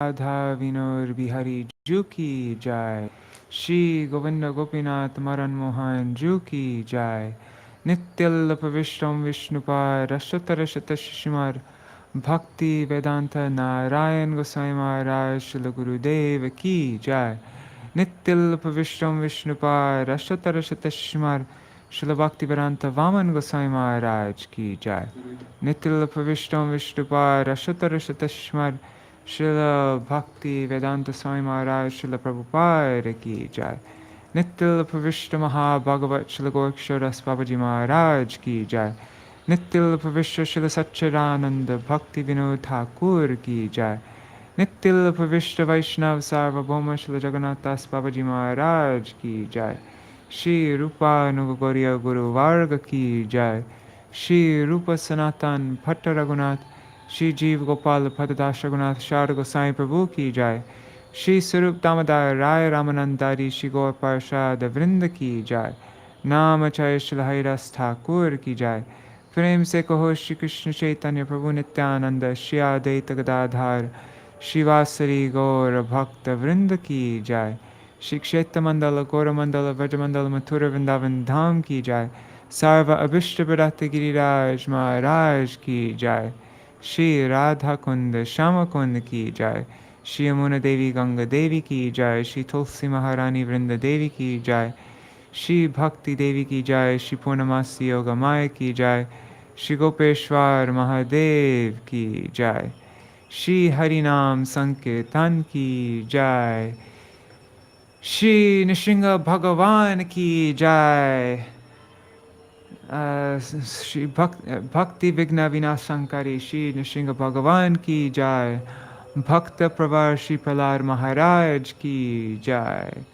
Radha Vinod Bihari Ju ki jai. Shri Govinda Gopinath Maran Mohan Ju ki jai. Nityal Pavishram Vishnupad Rashatarashata Shishimar Bhakti Vedanta Narayan Goswami Maharaj Śrīla Gurudeva ki jai. Nityal Pavishram Vishnupad Rashatarashata Shishimar Śrīla Bhakti Vedanta Vaman Goswami Maharaj ki jai. Nityal Pavishram Vishnupad Rashatarashata Shishimar Srila Bhakti Vedanta Swami Maharaj Srila Prabhupada ki jai. Nityal Pavishra Maha Bhagavat Srila Gorksharas Babaji Maharaj ki jai. Nityal Pavishra Srila Satchidananda Bhakti Vinod Thakur ki jai. Nityal Pavishra Vaishnav Sarvabhauma Srila Jagannath Das Babaji Maharaj ki jai. Shri Rupa Nugagoriya Guru Varga ki jai. Shri Rupa Sanatan Bhatta Raghunath Shri Jeev Gopal Padadas Raghunath Shar Gosai Prabhu ki jai. Shri Sarup Damodar Rai Ramanandari Shri Gaur Parshad Vrinda ki jai. Namachay Shri Hairas Thakur ki jai. Prem se kaho Shri Krishna Chaitanya Prabhu Nityananda Shri Advaita Gadadhar Shri Vasari Gaur Bhakta Vrinda ki jai. Shri Kshetra Mandala Gaura Mandala Vrajamandala Mathura Vrindavan Dham ki jai. Sarva Abhishta Bharata Giriraj Maharaj ki jai. Shri Radha Kund Shama Kund ki jai. Shri Yamuna Devi Ganga Devi ki jai. Shri Tulsi Maharani Vrinda Devi ki jai. Shri Bhakti Devi ki jai. Shri Purnamasi Yoga Maya ki jai. Shri Gopeshwar Mahadev ki jai. Shri Harinam Sankirtan ki jai. Shri Nṛsiṁha Bhagavan ki jai. Shri Bhakti Vigna Vinasankari Shri Nṛsiṁha Bhagavan ki jai. Bhakta Pravar Shri Prahlad Maharaj ki jai.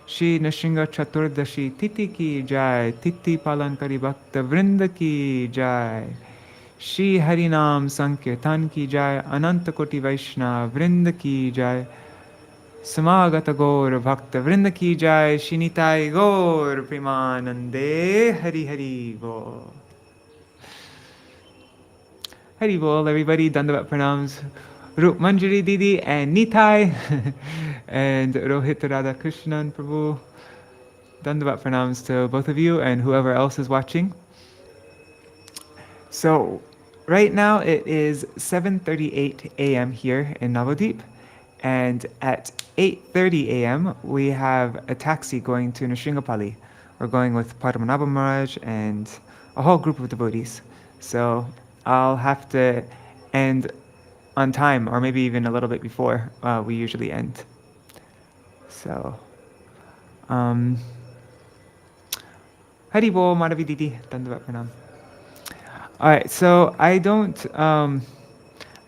Shri Nṛsiṁha Chaturdashi Titi ki jai. Titi Palankari Bhakta Vrinda ki jai. Shri Harinam Sankirtan ki jai. Ananta Koti Vaishnava Vrinda ki jai. Samagata Gaur Bhakta Vrinda ki jai. Shri Nitai Gaur Premanande Hari Hari Bol. Hari Bol, everybody. Dandavat Pranams. Rup Manjari Didi and Nitai and Rohit Radha Krishnan Prabhu. Dandavat Pranams to both of you and whoever else is watching. So, right now it is 7:38 a.m. here in Navadip. And at 8:30 a.m., we have a taxi going to Nṛsiṁhapalli. We're going with Padmanabha Maharaj and a whole group of devotees. So I'll have to end on time, or maybe even a little bit before we usually end. So, Hari Bol, Madhavi Didi, Dandavat Pranam. Alright, so I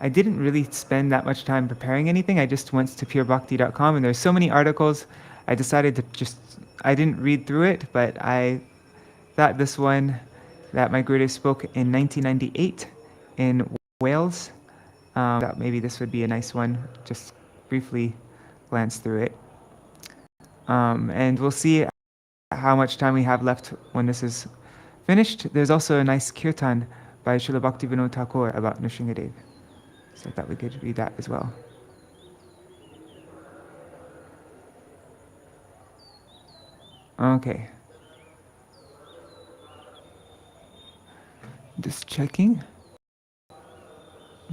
didn't really spend that much time preparing anything. I just went to purebhakti.com and there's so many articles. I decided to I didn't read through it, but I thought this one that my Gurudev spoke in 1998 in Wales, thought maybe this would be a nice one. Just briefly glance through it. And we'll see how much time we have left when this is finished. There's also a nice kirtan by Srila Bhaktivinoda Thakur about Nṛsiṁhadeva. So I thought we could read that as well. Okay. Just checking.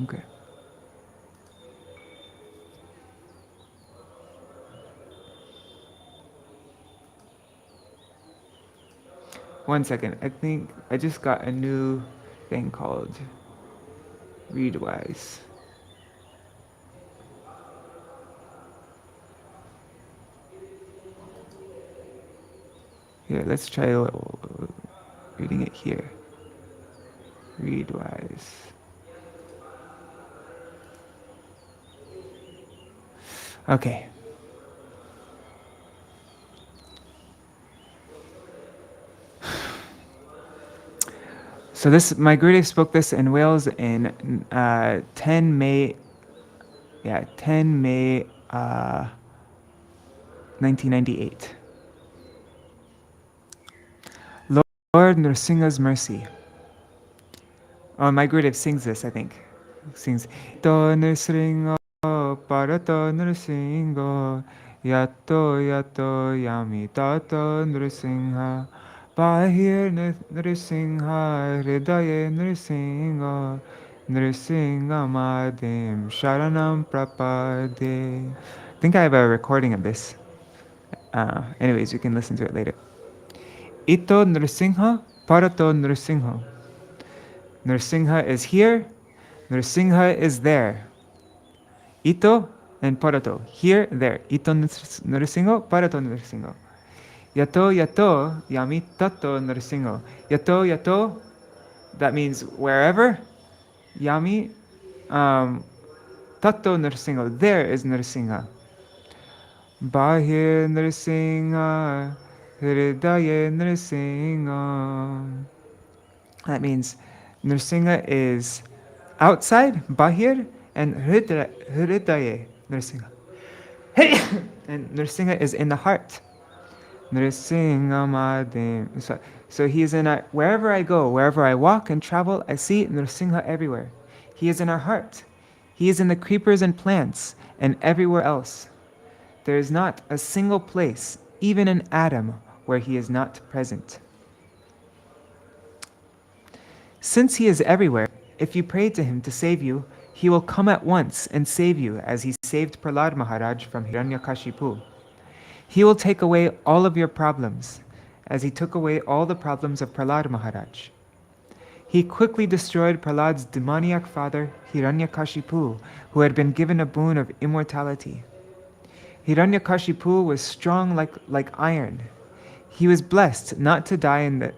Okay. One second. I think I just got a new thing called Readwise. Here, let's try reading it here. Readwise. Okay. So this, my Gurudev spoke this in Wales in 10 May 1998. Lord Nṛsiṁha's mercy. Oh, my Gurudev sings this, I think. He sings, Do Nṛsiṁha parato Nṛsiṁho, yato yato yami tato Nṛsiṁha, bahir Nṛsiṁha, hridaye Nṛsiṁho, Nṛsiṁhamadim sharanam prapade. I think I have a recording of this. Anyways, you can listen to it later. Ito Nṛsiṁha, parato Nṛsiṁho. Nṛsiṁha is here, Nṛsiṁha is there. Ito and parato. Here, there. Ito Nṛsiṁho, parato Nṛsiṁho. Yato, yato, yami tato Nṛsiṁho. Yato, yato, that means wherever. Yami, tato Nṛsiṁho. There is Nṛsiṁha. Bahir Nṛsiṁha, hridaye Nṛsiṁha. That means Nṛsiṁha is outside, bahir, and hridaye Nṛsiṁha. And Nṛsiṁha is in the heart. Nṛsiṁhamadim. So he is in our, wherever I go, wherever I walk and travel, I see Nṛsiṁha everywhere. He is in our heart. He is in the creepers and plants and everywhere else. There is not a single place, even an atom, where he is not present. Since he is everywhere, if you pray to him to save you, he will come at once and save you, as he saved Prahlad Maharaj from Hiranyakashipu. He will take away all of your problems, as he took away all the problems of Prahlad Maharaj. He quickly destroyed Prahlad's demoniac father, Hiranyakashipu, who had been given a boon of immortality. Hiranyakashipu was strong like iron. He was blessed not to die in the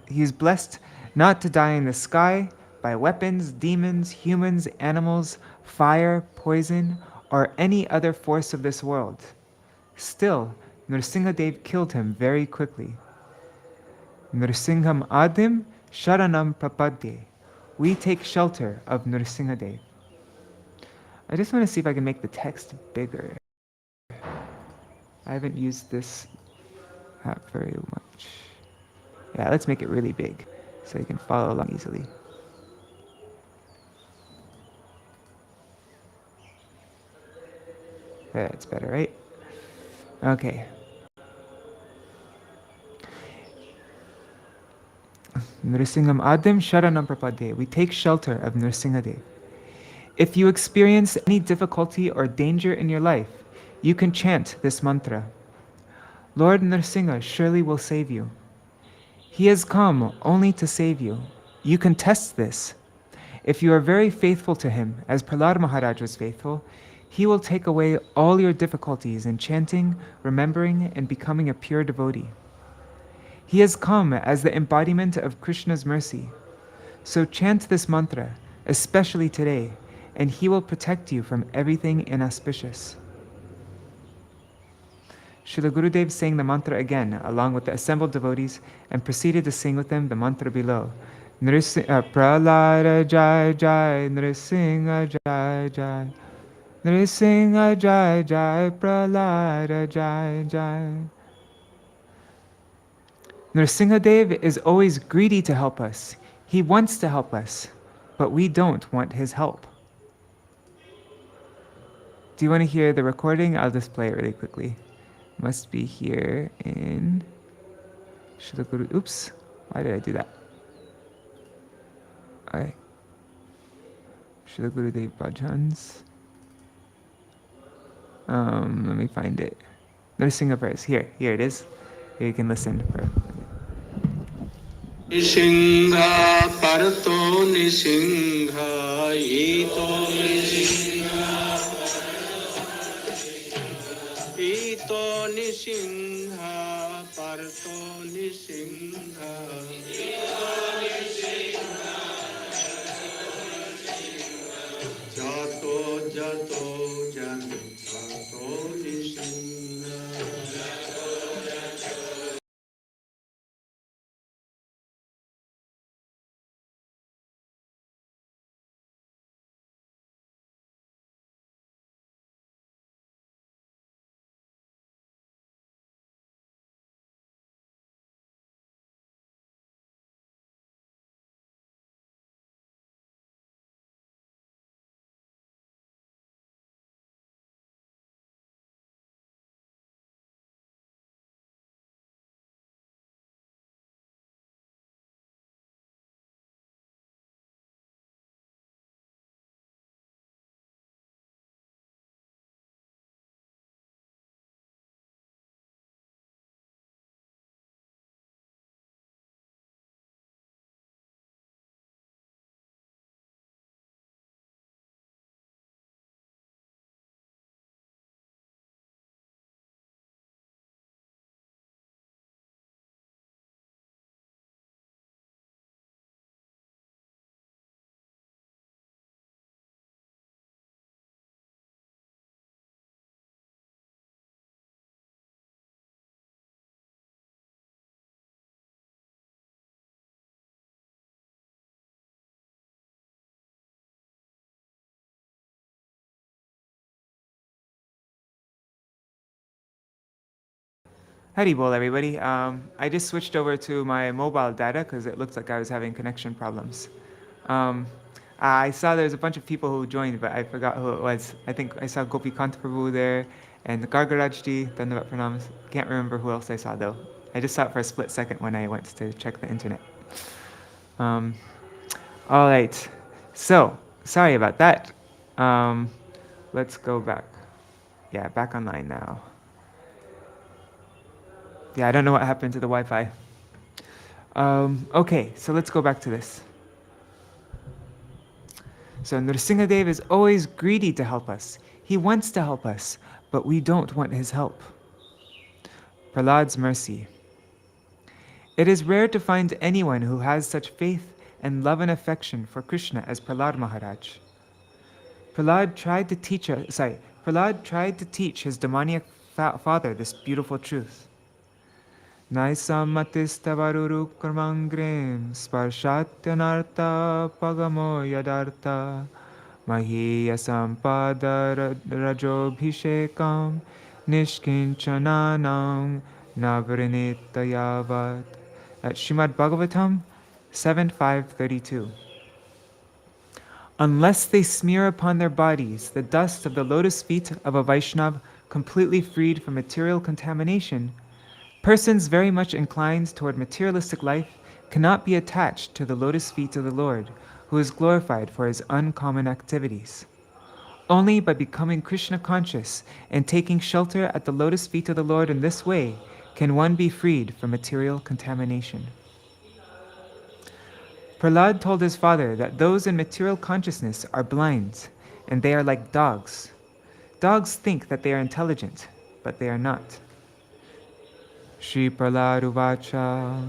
sky by weapons, demons, humans, animals, fire, poison, or any other force of this world. Still, Nṛsiṁhadeva killed him very quickly. Nṛsiṁhamadim sharanam prapadye. We take shelter of Nṛsiṁhadeva. I just want to see if I can make the text bigger. I haven't used this app very much. Yeah, let's make it really big so you can follow along easily. That's better, right? Okay. Nṛsiṁhamadim sharanam prapadye. We take shelter of Nṛsiṁhadeva. If you experience any difficulty or danger in your life, you can chant this mantra. Lord Nṛsiṁha surely will save you. He has come only to save you. You can test this. If you are very faithful to him, as Prahlad Maharaj was faithful, he will take away all your difficulties in chanting, remembering, and becoming a pure devotee. He has come as the embodiment of Krishna's mercy. So chant this mantra, especially today, and he will protect you from everything inauspicious. Śrīla Gurudeva sang the mantra again, along with the assembled devotees, and proceeded to sing with them the mantra below. Prahlada Jai Jai, Nṛsiṁha Jai Jai, Nṛsiṁha Jai Jai, Prahlada Jai Jai. Nṛsiṁhadeva is always greedy to help us. He wants to help us, but we don't want his help. Do you want to hear the recording? I'll just play it really quickly. Must be here in Śrīla Guru. Oops, why did I do that? Alright. Śrīla Gurudeva Bhajans. Let me find it. Nṛsiṁha verse. Here it is. Here you can listen. Nṛsiṁha parato Nṛsiṁha ito Nṛsiṁha ito Nṛsiṁha parato Nṛsiṁha jato jato jami jato Nṛsiṁha Hari bol, everybody. I just switched over to my mobile data because it looked like I was having connection problems. Um, I saw there's a bunch of people who joined, but I forgot who it was. I think I saw Gopi Kant Prabhu there and Gargarajji, Dandavat Pranams. Can't remember who else I saw though. I just saw it for a split second when I went to check the internet. Um, all right. So, sorry about that. Um, let's go back. Yeah, back online now. Yeah, I don't know what happened to the Wi-Fi. Okay, so let's go back to this. So Nṛsiṁhadeva is always greedy to help us. He wants to help us, but we don't want his help. Prahlad's mercy. It is rare to find anyone who has such faith and love and affection for Krishna as Prahlad Maharaj. Prahlad tried to teach his demoniac father this beautiful truth. Nṛsiṁhadeva karmangrim sparshatyanartha pagamo yadartha mahiya sampada rajobhishekam nishkinchananam navrinitayavat. At Srimad Bhagavatam 7.5.32. Unless they smear upon their bodies the dust of the lotus feet of a Vaishnava completely freed from material contamination, persons very much inclined toward materialistic life cannot be attached to the lotus feet of the Lord, who is glorified for his uncommon activities. Only by becoming Krishna conscious and taking shelter at the lotus feet of the Lord in this way can one be freed from material contamination. Prahlad told his father that those in material consciousness are blind, and they are like dogs. Dogs think that they are intelligent, but they are not. Shri Prahlad Uvacha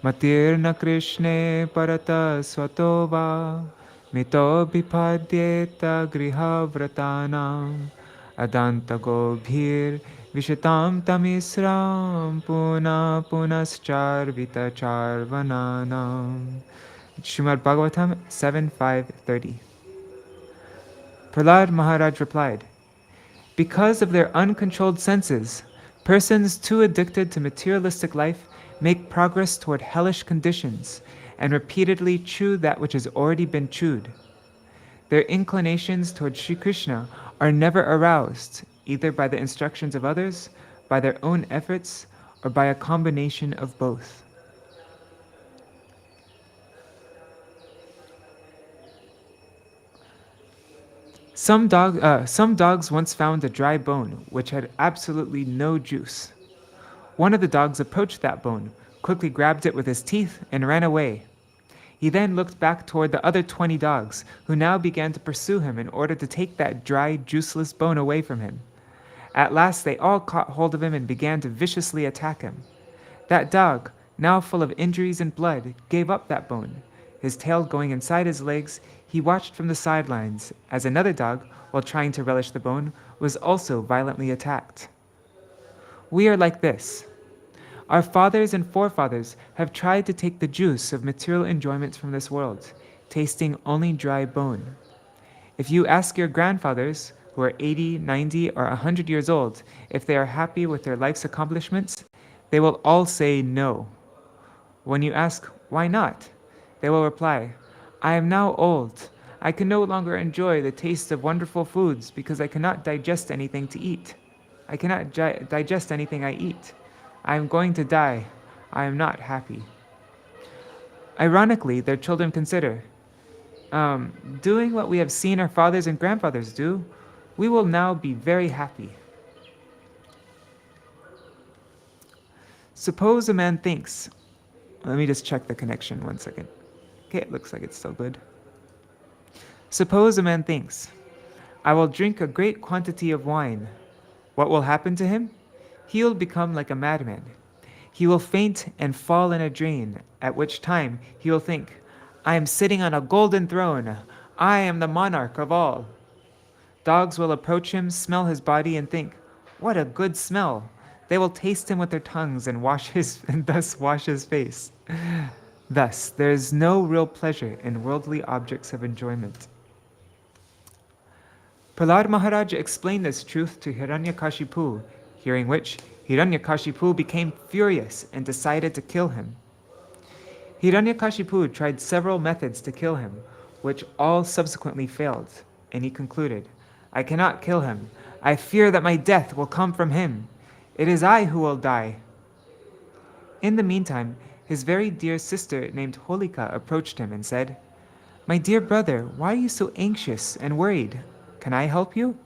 Matirna Krishne Parata Swatova Mito Bipadyeta Griha Vratanam Adanta Gobhir Vishatam Tamisram Puna Punascharvita Charvananam. Srimad Bhagavatam 7.5.30. Prahlad Maharaj replied, because of their uncontrolled senses, persons too addicted to materialistic life make progress toward hellish conditions and repeatedly chew that which has already been chewed. Their inclinations toward Sri Krishna are never aroused, either by the instructions of others, by their own efforts, or by a combination of both. Some dogs once found a dry bone which had absolutely no juice. One of the dogs approached that bone, quickly grabbed it with his teeth, and ran away. He then looked back toward the other 20 dogs, who now began to pursue him in order to take that dry, juiceless bone away from him. At last they all caught hold of him and began to viciously attack him. That dog, now full of injuries and blood, gave up that bone. His tail going inside his legs, he watched from the sidelines as another dog, while trying to relish the bone, was also violently attacked. We are like this. Our fathers and forefathers have tried to take the juice of material enjoyments from this world, tasting only dry bone. If you ask your grandfathers, who are 80, 90, or 100 years old, if they are happy with their life's accomplishments, they will all say no. When you ask, why not? They will reply, I am now old. I can no longer enjoy the taste of wonderful foods because I cannot digest anything to eat. I cannot digest anything I eat. I am going to die. I am not happy. Ironically, their children consider, doing what we have seen our fathers and grandfathers do, we will now be very happy. Suppose a man thinks, let me just check the connection 1 second. Okay, it looks like it's still good. Suppose a man thinks, I will drink a great quantity of wine. What will happen to him? He will become like a madman. He will faint and fall in a drain, at which time he will think, I am sitting on a golden throne. I am the monarch of all. Dogs will approach him, smell his body, and think, what a good smell. They will taste him with their tongues and thus wash his face. Thus, there is no real pleasure in worldly objects of enjoyment. Prahlad Maharaj explained this truth to Hiranyakashipu, hearing which, Hiranyakashipu became furious and decided to kill him. Hiranyakashipu tried several methods to kill him, which all subsequently failed, and he concluded, "I cannot kill him. I fear that my death will come from him. It is I who will die." In the meantime, his very dear sister named Holika approached him and said, "My dear brother, why are you so anxious and worried? Can I help you?"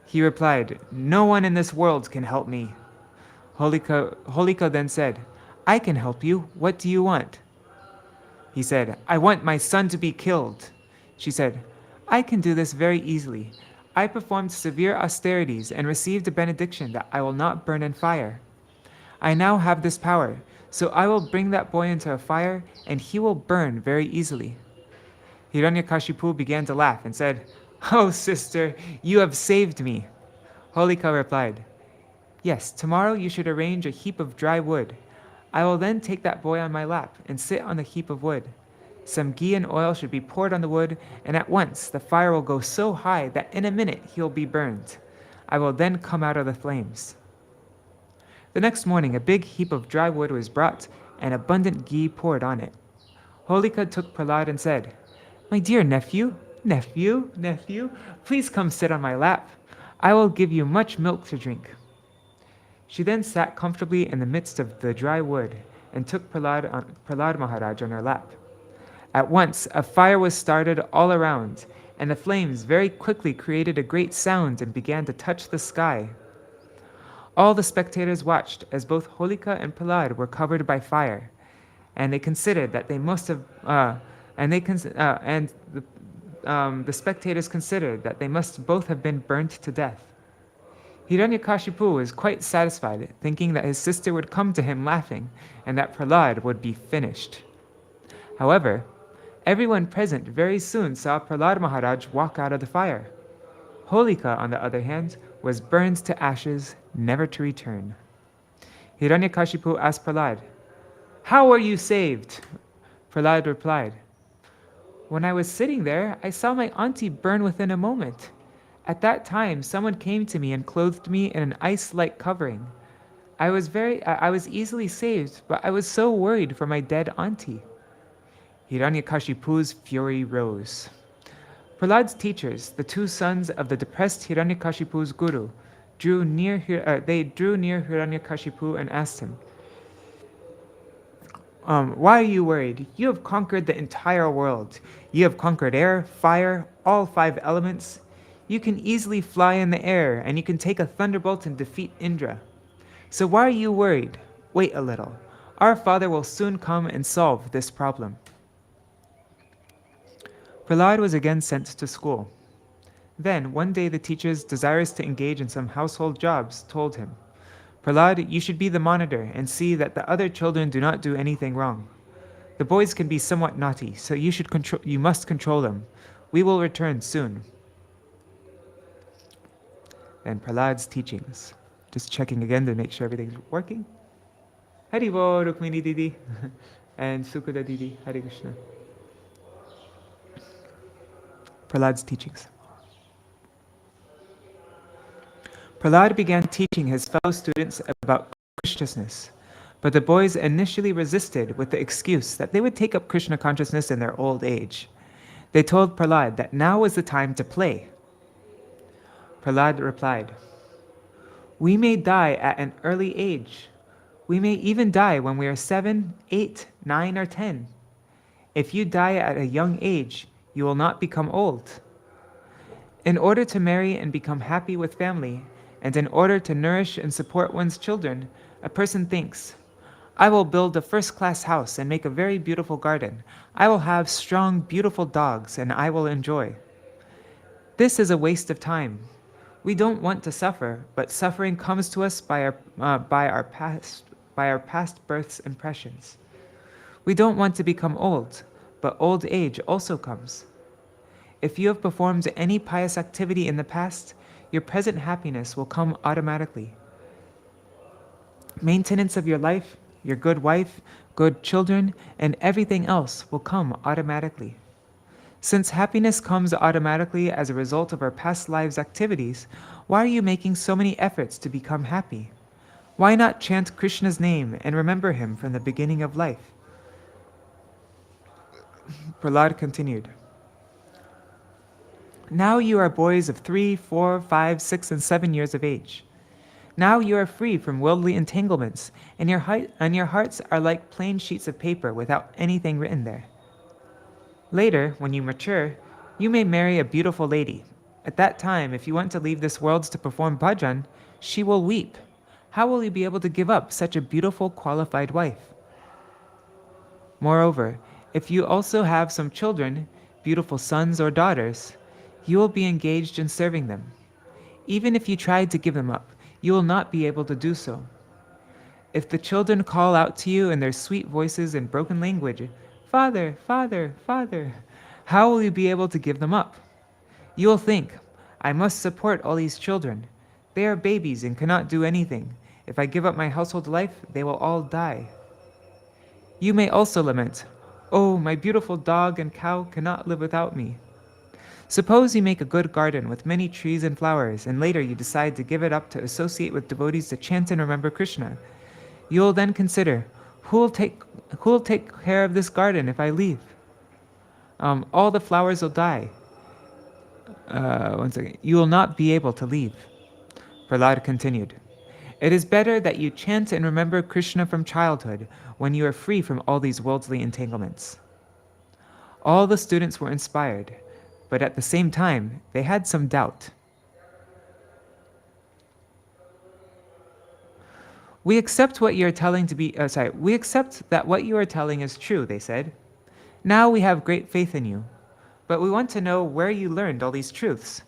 He replied, "No one in this world can help me." Holika then said, "I can help you. What do you want?" He said, "I want my son to be killed." She said, "I can do this very easily. I performed severe austerities and received a benediction that I will not burn in fire. I now have this power, so I will bring that boy into a fire and he will burn very easily." Hiranyakashipu began to laugh and said, "Oh, sister, you have saved me." Holika replied, "Yes, tomorrow you should arrange a heap of dry wood. I will then take that boy on my lap and sit on the heap of wood. Some ghee and oil should be poured on the wood, and at once the fire will go so high that in a minute he will be burned. I will then come out of the flames." The next morning, a big heap of dry wood was brought and abundant ghee poured on it. Holika took Prahlad and said, "My dear nephew, please come sit on my lap. I will give you much milk to drink." She then sat comfortably in the midst of the dry wood and took Prahlad Maharaj on her lap. At once, a fire was started all around, and the flames very quickly created a great sound and began to touch the sky. All the spectators watched as both Holika and Prahlad were covered by fire, and they considered that they must have, the spectators considered that they must both have been burnt to death. Hiranyakashipu was quite satisfied, thinking that his sister would come to him laughing, and that Prahlad would be finished. However, everyone present very soon saw Prahlad Maharaj walk out of the fire. Holika, on the other hand, was burned to ashes, never to return. Hiranyakashipu asked Prahlad, "How were you saved?" Prahlad replied, "When I was sitting there, I saw my auntie burn within a moment. At that time, someone came to me and clothed me in an ice-like covering. I was easily saved, but I was so worried for my dead auntie." Hiranyakashipu's fury rose. Prahlad's teachers, the two sons of the depressed Hiranyakashipu's guru, drew near Hiranyakashipu and asked him, "Why are you worried? You have conquered the entire world. You have conquered air, fire, all 5 elements. You can easily fly in the air, and you can take a thunderbolt and defeat Indra. So why are you worried? Wait a little. Our Father will soon come and solve this problem." Prahlad was again sent to school. Then, one day, the teachers, desirous to engage in some household jobs, told him, "Prahlad, you should be the monitor and see that the other children do not do anything wrong. The boys can be somewhat naughty, so you must control them. We will return soon." Then Prahlad's teachings. Just checking again to make sure everything's working. Haribo, Rukmini Didi, and Sukada Didi, Hare Krishna. Prahlad's teachings. Prahlad began teaching his fellow students about Krishna's, but the boys initially resisted with the excuse that they would take up Krishna consciousness in their old age. They told Prahlad that now was the time to play. Prahlad replied, "We may die at an early age. We may even die when we are 7, 8, 9, or 10. If you die at a young age, you will not become old. In order to marry and become happy with family, and in order to nourish and support one's children, a person thinks, 'I will build a first-class house and make a very beautiful garden. I will have strong, beautiful dogs, and I will enjoy.' This is a waste of time. We don't want to suffer, but suffering comes to us by our past births' impressions. We don't want to become old, but old age also comes. If you have performed any pious activity in the past, your present happiness will come automatically. Maintenance of your life, your good wife, good children, and everything else will come automatically. Since happiness comes automatically as a result of our past lives' activities, why are you making so many efforts to become happy? Why not chant Krishna's name and remember him from the beginning of life? Prahlad continued. Now you are boys of 3, 4, 5, 6, and 7 years of age. Now you are free from worldly entanglements, and your hearts are like plain sheets of paper without anything written there. Later, when you mature, you may marry a beautiful lady. At that time, if you want to leave this world to perform bhajan, she will weep. How will you be able to give up such a beautiful, qualified wife? Moreover, if you also have some children, beautiful sons or daughters, you will be engaged in serving them. Even if you tried to give them up, you will not be able to do so. If the children call out to you in their sweet voices and broken language, "Father, Father, Father," how will you be able to give them up? You will think, "I must support all these children. They are babies and cannot do anything. If I give up my household life, they will all die." You may also lament, "Oh, my beautiful dog and cow cannot live without me." Suppose you make a good garden with many trees and flowers, and later you decide to give it up to associate with devotees to chant and remember Krishna. You will then consider, who will take care of this garden if I leave? All the flowers will die. One second. You will not be able to leave. Prahlad continued. It is better that you chant and remember Krishna from childhood, when you are free from all these worldly entanglements. All the students were inspired, but at the same time, they had some doubt. We accept what you are telling to be, we accept that what you are telling is true, they said. Now we have great faith in you, but we want to know where you learned all these truths.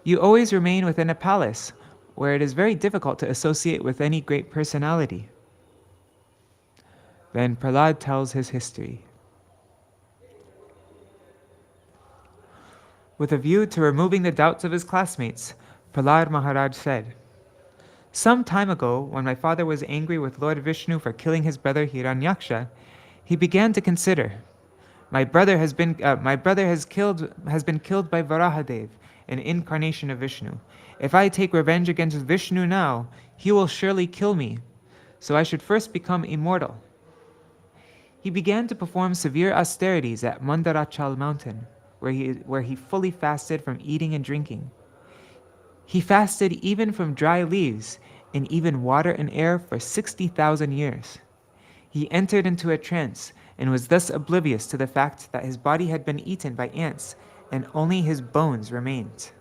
You always remain within a palace, where it is very difficult to associate with any great personality. Then Prahlad tells his history. With a view to removing the doubts of his classmates, Prahlad Maharaj said, "Some time ago, when my father was angry with Lord Vishnu for killing his brother Hiranyaksha, he began to consider, my brother has been killed by Varahadev, an incarnation of Vishnu. If I take revenge against Vishnu now, he will surely kill me. So I should first become immortal." He began to perform severe austerities at Mandarachal mountain, where he fully fasted from eating and drinking. He fasted even from dry leaves and even water and air for 60,000 years. He entered into a trance and was thus oblivious to the fact that his body had been eaten by ants and only his bones remained.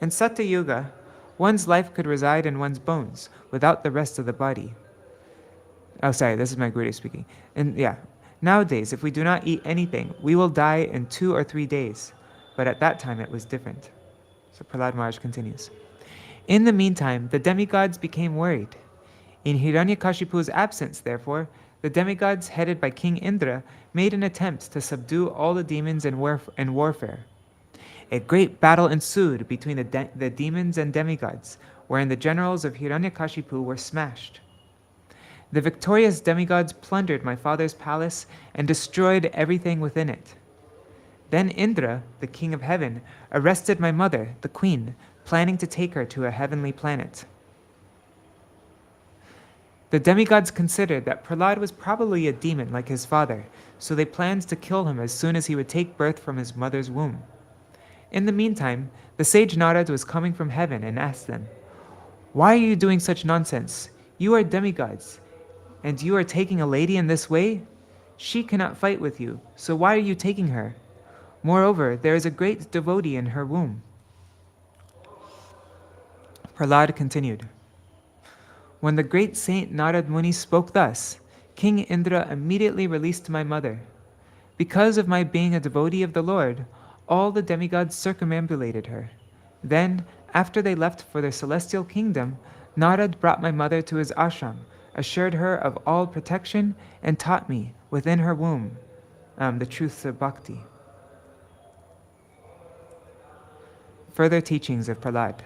In Satya Yuga, one's life could reside in one's bones without the rest of the body. Oh, sorry, this is my Guru speaking. Nowadays, if we do not eat anything, we will die in 2 or 3 days. But at that time, it was different. So Prahlad Maharaj continues. In the meantime, the demigods became worried. In Hiranyakashipu's absence, therefore, the demigods headed by King Indra made an attempt to subdue all the demons in warfare. A great battle ensued between the demons and demigods, wherein the generals of Hiranyakashipu were smashed. The victorious demigods plundered my father's palace and destroyed everything within it. Then Indra, the king of heaven, arrested my mother, the queen, planning to take her to a heavenly planet. The demigods considered that Prahlad was probably a demon like his father, so they planned to kill him as soon as he would take birth from his mother's womb. In the meantime, the sage Narad was coming from heaven and asked them, "Why are you doing such nonsense? You are demigods, and you are taking a lady in this way? She cannot fight with you, so why are you taking her? Moreover, there is a great devotee in her womb." Prahlad continued. When the great saint Narad Muni spoke thus, King Indra immediately released my mother. Because of my being a devotee of the Lord, all the demigods circumambulated her. Then, after they left for their celestial kingdom, Narad brought my mother to his ashram, assured her of all protection, and taught me, within her womb, the truths of bhakti. Further teachings of Prahlad.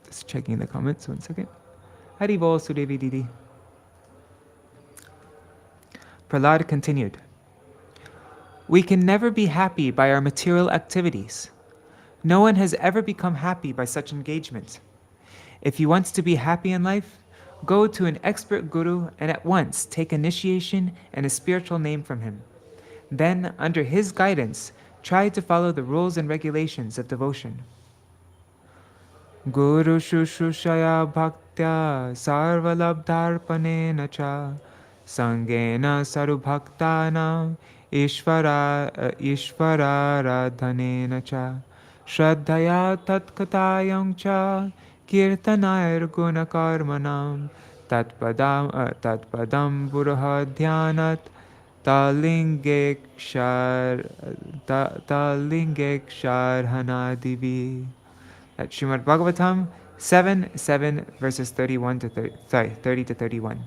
Just checking the comments, 1 second. Hari Bol Sudevi Didi. Prahlad continued. We can never be happy by our material activities. No one has ever become happy by such engagement. If you want to be happy in life, go to an expert guru and at once take initiation and a spiritual name from him. Then, under his guidance, try to follow the rules and regulations of devotion. Guru Shushushaya Bhaktya Sarvalabdharpanena Cha Sangena Sarubhaktanam Ishvararadhanena Cha Shraddhaya Tatkatayam Cha Kirtanair Gunakarmanam Tatpadam Burahadhyanat Talingekshar Hanadivi. That's Srimad Bhagavatam 7 verses 30 to 31.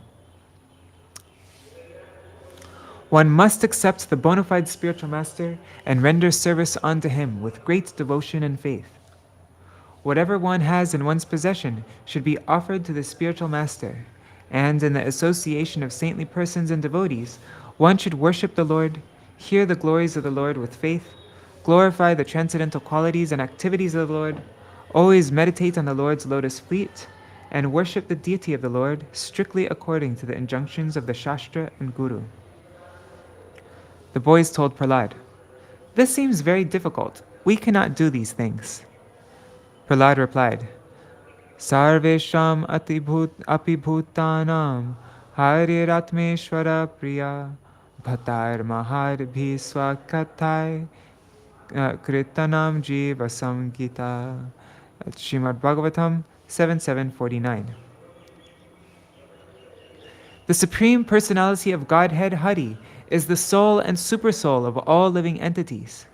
One must accept the bona fide spiritual master and render service unto him with great devotion and faith. Whatever one has in one's possession should be offered to the spiritual master, and in the association of saintly persons and devotees, one should worship the Lord, hear the glories of the Lord with faith, glorify the transcendental qualities and activities of the Lord, always meditate on the Lord's lotus feet, and worship the deity of the Lord strictly according to the injunctions of the Shastra and Guru. The boys told Prahlad, "This seems very difficult. We cannot do these things." Prahlad replied, "Sarvesham apibhutanam hariratmeshvara priya bhatar maharbhi swakathai kritanam jiva samgita." Srimad Bhagavatam 7:49. The Supreme Personality of Godhead, Hari, is the soul and supersoul of all living entities.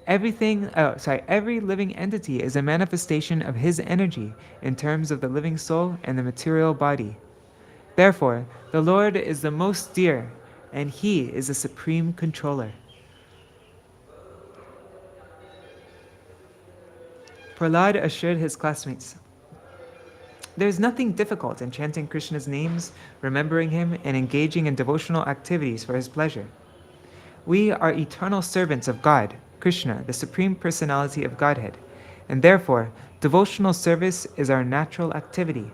Every living entity is a manifestation of his energy in terms of the living soul and the material body. Therefore, the Lord is the most dear, and he is the supreme controller. Prahlad assured his classmates, "There is nothing difficult in chanting Krishna's names, remembering him, and engaging in devotional activities for his pleasure. We are eternal servants of God, Krishna, the Supreme Personality of Godhead, and therefore devotional service is our natural activity.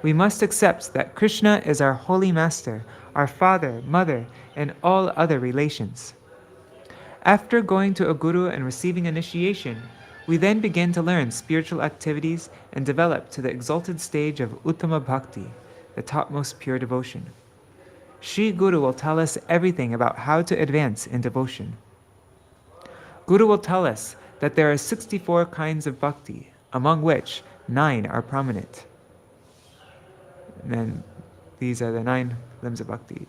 We must accept that Krishna is our holy master, our father, mother, and all other relations. After going to a guru and receiving initiation, we then begin to learn spiritual activities and develop to the exalted stage of Uttama Bhakti, the topmost pure devotion. Sri Guru will tell us everything about how to advance in devotion. Guru will tell us that there are 64 kinds of bhakti, among which 9 are prominent. And then these are the 9 limbs of bhakti.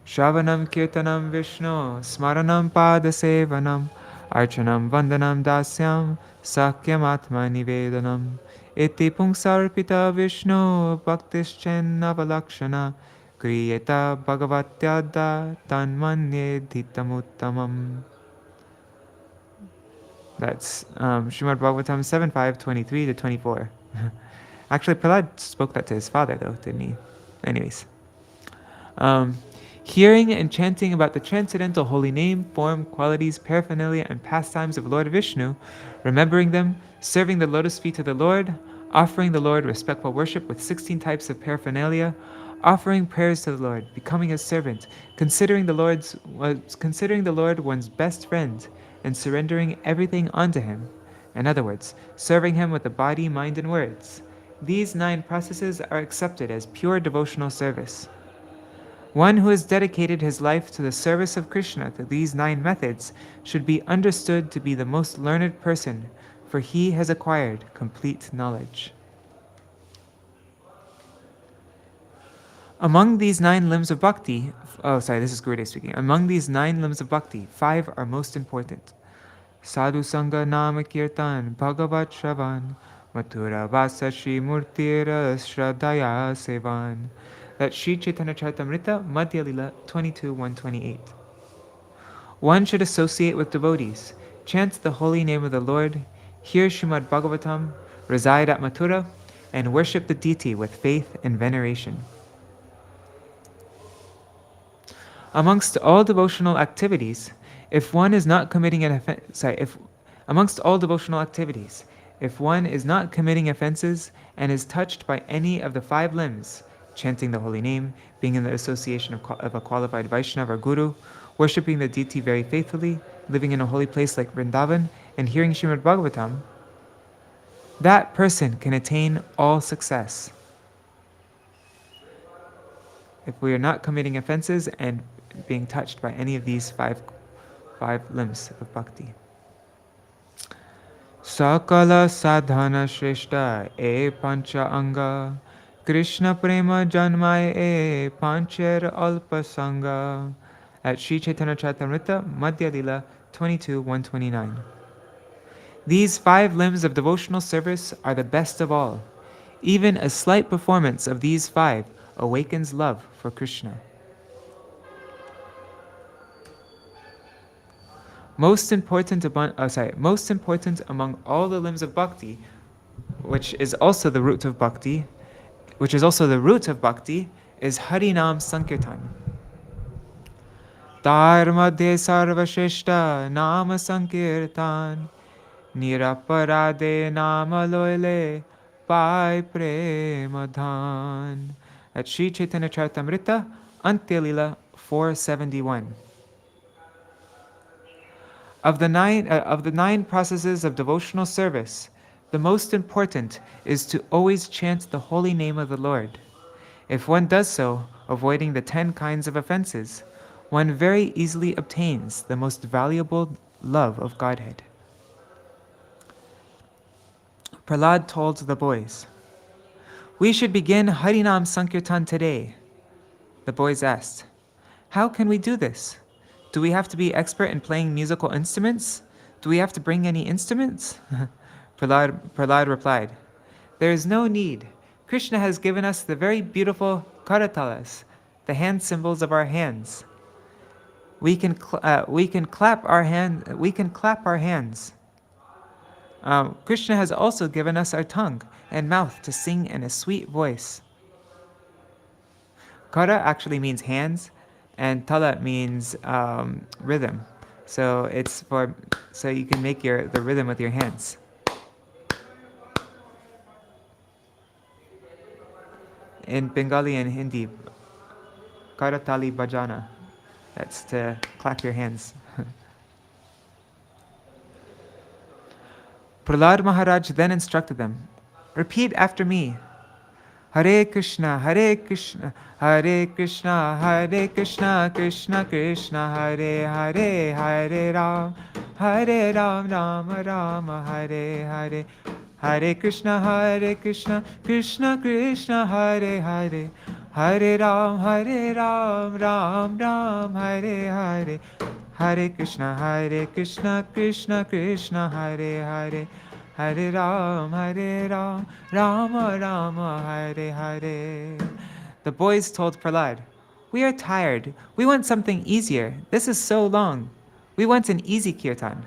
Shravanam Kirtanam Vishnu, Smaranam Padasevanam, Archanam Vandanam Dasyam, Sakyam Atma Nivedanam, Iti Pungsarpita Vishnu, Bhaktischennavalakshana, Kriyeta Bhagavatyada, Tanmanye Dhitamuttamam. That's Srimad Bhagavatam 7:23 to 24. Actually, Prahlad spoke that to his father, though, didn't he? Anyways. Hearing and chanting about the transcendental holy name, form, qualities, paraphernalia, and pastimes of Lord Vishnu, remembering them, serving the lotus feet of the Lord, offering the Lord respectful worship with 16 types of paraphernalia, offering prayers to the Lord, becoming his servant, considering the Lord one's best friend, and surrendering everything unto him. In other words, serving him with the body, mind, and words. These 9 processes are accepted as pure devotional service. One who has dedicated his life to the service of Krishna through these 9 methods should be understood to be the most learned person, for he has acquired complete knowledge. Among these 9 limbs of bhakti, this is Gurudev speaking. Among these 9 limbs of bhakti, 5 are most important. Sadhu Sangha Nama Kirtan Bhagavat Shravan Mathura Vasa Shri Murtira Shraddhaya Sevan. That's Sri Chaitanya Charitamrita, Madhya Lila 22:128. One should associate with devotees, chant the holy name of the Lord, hear Srimad Bhagavatam, reside at Mathura, and worship the deity with faith and veneration. Amongst all devotional activities, if one is not committing an offense, If one is not committing offenses and is touched by any of the 5 limbs, chanting the holy name, being in the association of a qualified Vaishnava or Guru, worshipping the deity very faithfully, living in a holy place like Vrindavan, and hearing Srimad Bhagavatam, that person can attain all success. If we are not committing offenses and being touched by any of these five limbs of bhakti. Sakala sadhana shreshta e pancha anga Krishna prema janmai e pancher alpa sanga. At Sri Chaitanya Charitamrita, Madhya Lila 22:129. These 5 limbs of devotional service are the best of all. Even a slight performance of these 5 awakens love for Krishna. Most important among all the limbs of bhakti, which is also the root of bhakti, is Harinam Sankirtan. Tar madhye sarvashreshta nama sankirtan niraparade nama loile pai premadhan. At Sri Chaitanya Charitamrita, Antya Lila 471. Of the 9 processes of devotional service, the most important is to always chant the holy name of the Lord. If one does so, avoiding the 10 kinds of offenses, one very easily obtains the most valuable love of Godhead. Prahlad told the boys, "We should begin Harinam Sankirtan today." The boys asked, "How can we do this? Do we have to be expert in playing musical instruments? Do we have to bring any instruments?" Prahlad replied, "There is no need. Krishna has given us the very beautiful karatalas, the hand symbols of our hands. We can clap our hands. Krishna has also given us our tongue and mouth to sing in a sweet voice." Kara actually means hands, and tala means rhythm. So you can make the rhythm with your hands. In Bengali and Hindi, karatali bhajana. That's to clap your hands. Prahlad Maharaj then instructed them, "Repeat after me. Hare Krishna, Hare Krishna, Hare Krishna, Hare Krishna, Krishna Krishna, Hare Hare, Hare Ram, Rama Rama, Hare Hare, Hare Krishna, Krishna Krishna, Hare Hare, Hare Ram, Ram Ram, Hare Hare, Hare Krishna, Krishna Krishna, Hare Hare, Hare Ram, Rama Rama, Hare Hare." The boys told Prahlad, "We are tired. We want something easier. This is so long. We want an easy kirtan."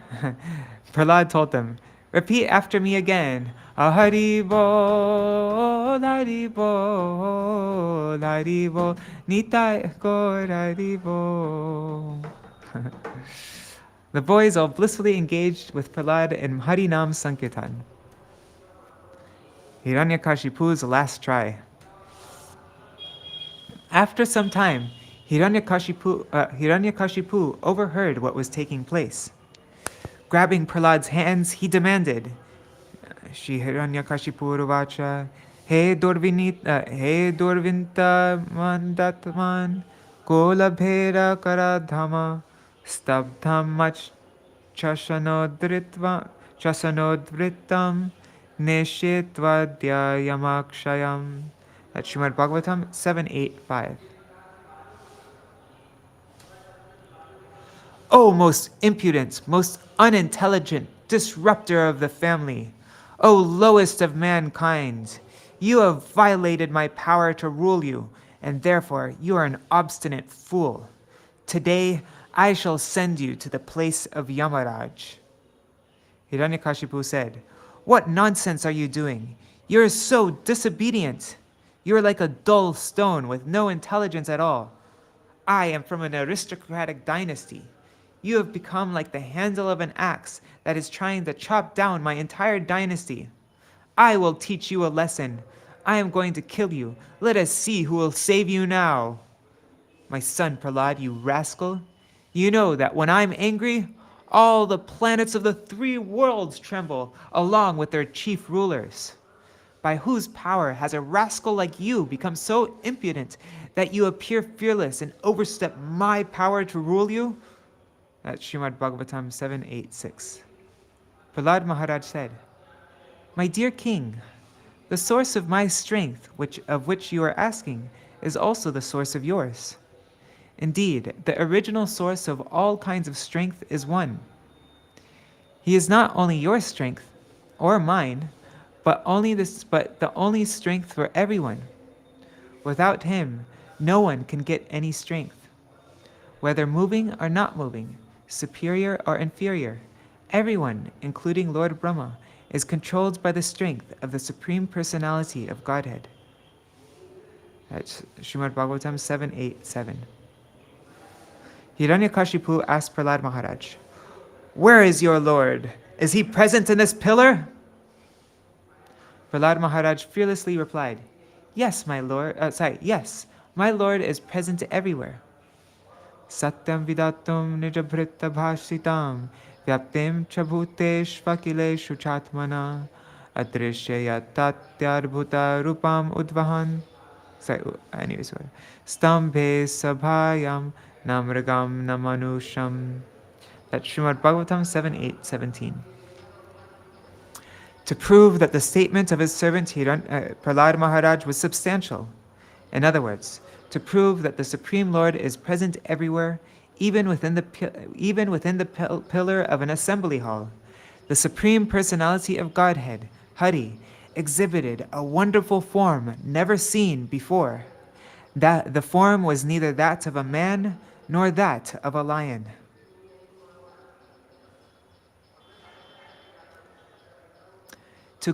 Prahlad told them, "Repeat after me again. Hari bol, Hari bol, Hari bol, Nitai Gaur Hari bol." The boys all blissfully engaged with Prahlad in Harinam Sankirtan. Hiranyakashipu's last try. After some time, Hiranyakashipu overheard what was taking place. Grabbing Prahlad's hands, he demanded, Shri Hiranyakashipu Ruvacha, He Durvinta Mandatman, Golabhera Karadhama, Stabdham Mach Chasanodritam, Neshitva Yamakshayam. That's Srimad Bhagavatam 785. O most impudent, most unintelligent disruptor of the family, O lowest of mankind, you have violated my power to rule you, and therefore you are an obstinate fool. Today I shall send you to the place of Yamaraj. Hiranyakashipu said, "What nonsense are you doing? You are so disobedient. You are like a dull stone with no intelligence at all. I am from an aristocratic dynasty. You have become like the handle of an axe that is trying to chop down my entire dynasty. I will teach you a lesson. I am going to kill you. Let us see who will save you now. My son Prahlad, you rascal. You know that when I'm angry, all the planets of the 3 worlds tremble, along with their chief rulers. By whose power has a rascal like you become so impudent that you appear fearless and overstep my power to rule you? That's Srimad Bhagavatam 786. Prahlad Maharaj said, My dear king, the source of my strength, of which you are asking, is also the source of yours. Indeed, the original source of all kinds of strength is one. He is not only your strength or mine, but the only strength for everyone. Without him, no one can get any strength. Whether moving or not moving, superior or inferior, everyone, including Lord Brahma, is controlled by the strength of the Supreme Personality of Godhead. That's Srimad Bhagavatam 787. Hiranyakashipu asked Prahlad Maharaj, Where is your Lord? Is he present in this pillar? Prahlad Maharaj fearlessly replied, Yes, my Lord is present everywhere. Satyam vidatum nijabhrita bhashitam vyaptim chabhutesh vakileshu chatmana adrishyaya tatyarbhuta rupam udvahan stambhe sabhayam namragam namanusham. That's Srimad Bhagavatam 7.8.17. To prove that the statement of his servant Prahlad Maharaj was substantial. In other words, to prove that the Supreme Lord is present everywhere, even within the pillar of an assembly hall. The Supreme Personality of Godhead, Hari, exhibited a wonderful form never seen before. That the form was neither that of a man nor that of a lion. To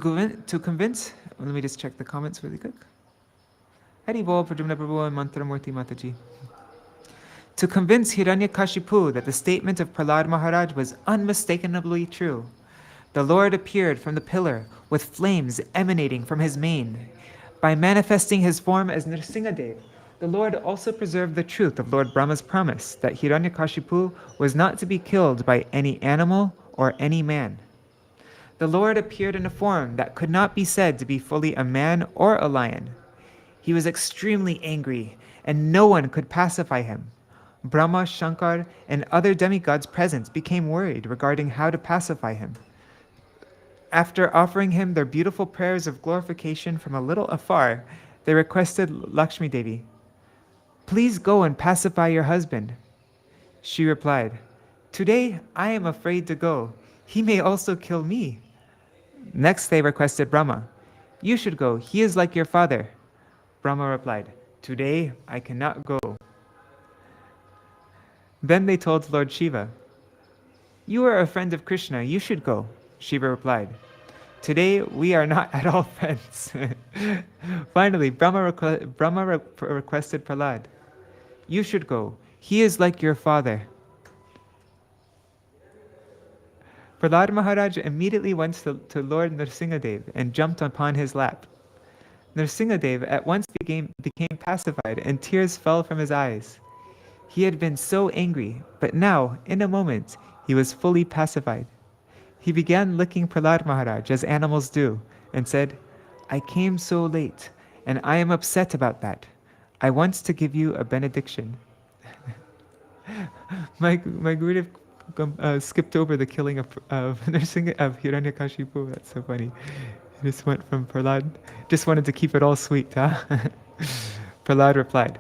convince, let me just check the comments really quick. Hari Bol, Pradyumna Prabhu, and Mantramurti Mataji. To convince Hiranyakashipu that the statement of Prahlad Maharaj was unmistakably true, the Lord appeared from the pillar with flames emanating from his mane. By manifesting his form as Nṛsiṁhadeva, the Lord also preserved the truth of Lord Brahma's promise that Hiranyakashipu was not to be killed by any animal or any man. The Lord appeared in a form that could not be said to be fully a man or a lion. He was extremely angry, and no one could pacify him. Brahma, Shankar, and other demigods present became worried regarding how to pacify him. After offering him their beautiful prayers of glorification from a little afar, they requested Lakshmi Devi, Please go and pacify your husband. She replied, Today I am afraid to go. He may also kill me. Next they requested Brahma, You should go. He is like your father. Brahma replied, Today I cannot go. Then they told Lord Shiva, You are a friend of Krishna. You should go. Shiva replied, Today we are not at all friends. Finally, Brahma requested Prahlad, You should go. He is like your father. Prahlad Maharaj immediately went to Lord Nṛsiṁhadeva and jumped upon his lap. Nṛsiṁhadeva at once became pacified, and tears fell from his eyes. He had been so angry, but now, in a moment, he was fully pacified. He began licking Prahlad Maharaj as animals do, and said, I came so late, and I am upset about that. I want to give you a benediction. my Gurudev skipped over the killing of Hiranyakashipu. That's so funny. He just went from Prahlad, just wanted to keep it all sweet, huh? Prahlad replied,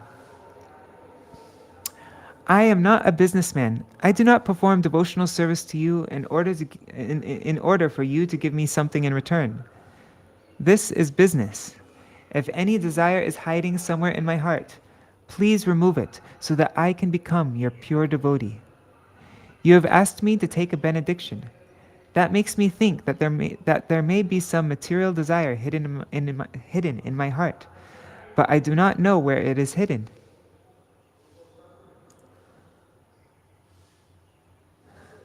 I am not a businessman. I do not perform devotional service to you in order for you to give me something in return. This is business. If any desire is hiding somewhere in my heart, please remove it so that I can become your pure devotee. You have asked me to take a benediction. That makes me think that there may be some material desire hidden in my heart, but I do not know where it is hidden.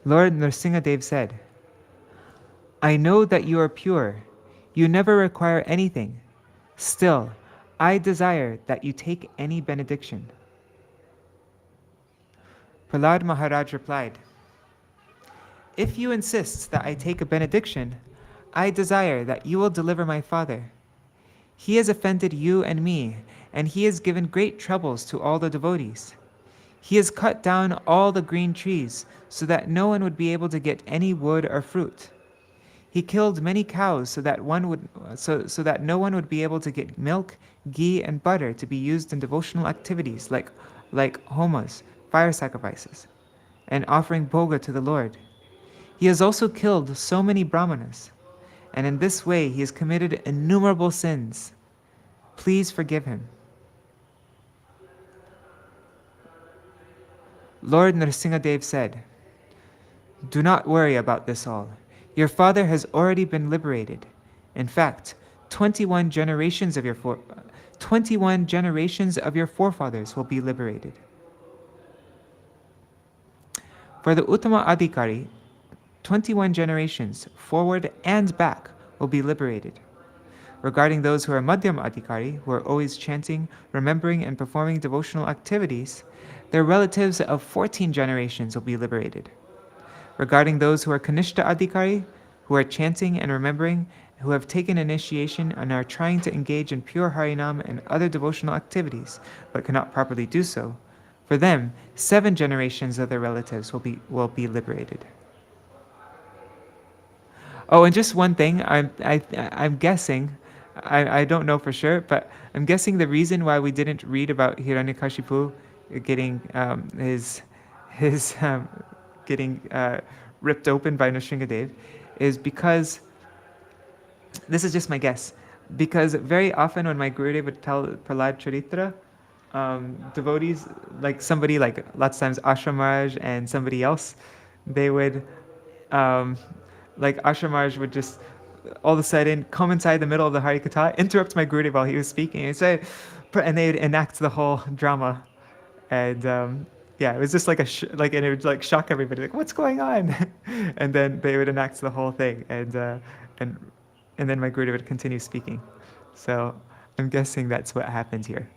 Lord Nṛsiṁhadeva said, I know that you are pure. You never require anything. Still, I desire that you take any benediction. Prahlad Maharaj replied, if you insist that I take a benediction, I desire that you will deliver my father. He has offended you and me, and he has given great troubles to all the devotees. He has cut down all the green trees so that no one would be able to get any wood or fruit. He killed many cows so that no one would be able to get milk, ghee, and butter to be used in devotional activities like homas, fire sacrifices, and offering bhoga to the Lord. He has also killed so many brahmanas, and in this way he has committed innumerable sins. Please forgive him. Lord Nṛsiṁhadeva said, do not worry about this all. Your father has already been liberated. In fact, 21 generations of your forefathers will be liberated. For the Uttama Adhikari, 21 generations, forward and back, will be liberated. Regarding those who are Madhyam Adhikari, who are always chanting, remembering, and performing devotional activities, their relatives of 14 generations will be liberated. Regarding those who are Kanishta Adhikari, who are chanting and remembering, who have taken initiation and are trying to engage in pure Harinam and other devotional activities, but cannot properly do so, for them, 7 generations of their relatives will be liberated. Oh, and just one thing, I'm guessing, I don't know for sure, but I'm guessing the reason why we didn't read about Hiranyakashipu getting getting ripped open by Nṛsiṁhadeva is because, this is just my guess, because very often when my Gurudeva would tell Prahlad Charitra, devotees, like somebody like lots of times Ashram Maharaj and somebody else, they would, like Ashram Maharaj would just all of a sudden come inside the middle of the Hari Katha, interrupt my Gurudeva while he was speaking, and say, and they would enact the whole drama. And yeah, it was just like and it would like shock everybody, like, what's going on? And then they would enact the whole thing, and then my Gurudeva would continue speaking. So I'm guessing that's what happened here.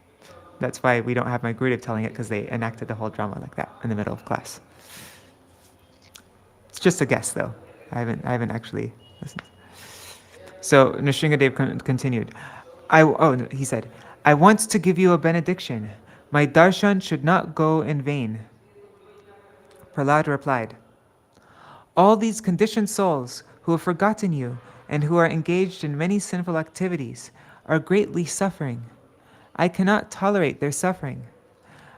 That's why we don't have my Gurudeva telling it, because they enacted the whole drama like that in the middle of class. It's just a guess, though. I haven't actually listened. So Nṛsiṁhadeva continued. He said, I want to give you a benediction. My darshan should not go in vain. Prahlad replied, all these conditioned souls who have forgotten you and who are engaged in many sinful activities are greatly suffering. I cannot tolerate their suffering.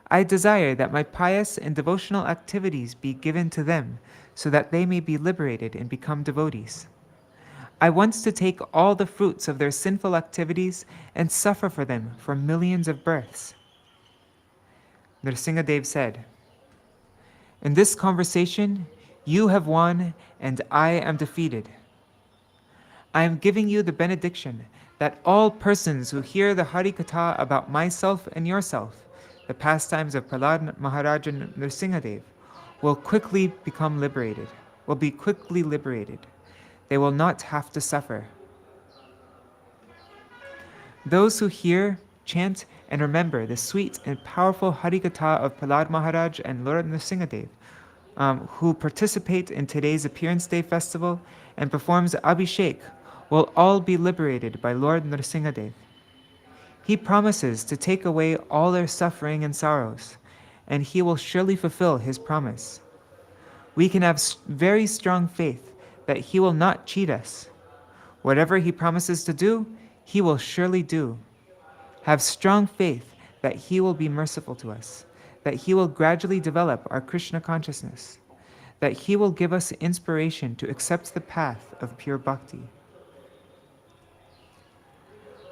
I desire that my pious and devotional activities be given to them so that they may be liberated and become devotees. I want to take all the fruits of their sinful activities and suffer for them for millions of births. Nṛsiṁhadeva said, in this conversation, you have won and I am defeated. I am giving you the benediction that all persons who hear the Hari Katha about myself and yourself, the pastimes of Prahlad Maharaj and Nṛsiṁhadeva, will be quickly liberated. They will not have to suffer. Those who hear, chant, and remember the sweet and powerful Hari Katha of Prahlad Maharaj and Lord Nṛsiṁhadeva, who participate in today's Appearance Day festival and performs Abhishek, will all be liberated by Lord Nṛsiṁhadeva. He promises to take away all their suffering and sorrows, and he will surely fulfill his promise. We can have very strong faith that he will not cheat us. Whatever he promises to do, he will surely do. Have strong faith that he will be merciful to us, that he will gradually develop our Krishna consciousness, that he will give us inspiration to accept the path of pure bhakti.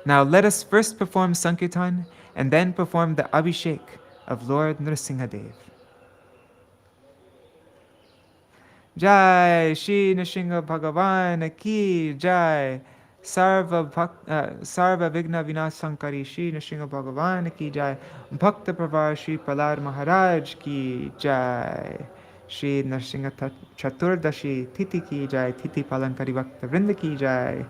Now let us first perform Sankirtan and then perform the Abhishek of Lord Nṛsiṁhadeva. Jai Shri Nrsimha Bhagavan Ki Jai. Sarva Vigna Vinasankari Shri Nrsimha Bhagavan Ki Jai. Bhakta Pravar Shri Prahlad Maharaj Ki Jai. Shri Nṛsiṁha Chaturdashi Titi ki jai, Titi Palankari Bhakta Vrinda ki jai.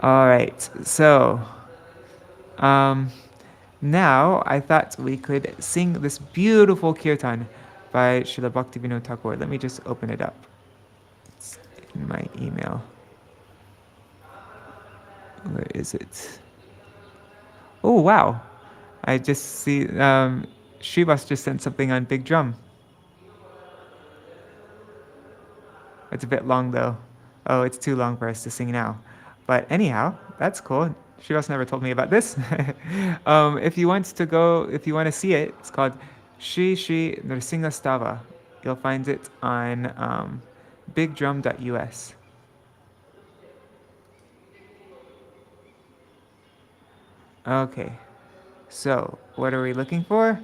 All right, so now I thought we could sing this beautiful kirtan by Srila Bhaktivinoda Thakur. Let me just open it up. It's in my email. Where is it? Oh, wow. I just see Srivas just sent something on Big Drum. It's a bit long though. Oh, it's too long for us to sing now. But anyhow, that's cool. Srivas never told me about this. If you want to see it, it's called Shri Shri Nṛsiṁha Stava. You'll find it on bigdrum.us. Okay, so what are we looking for?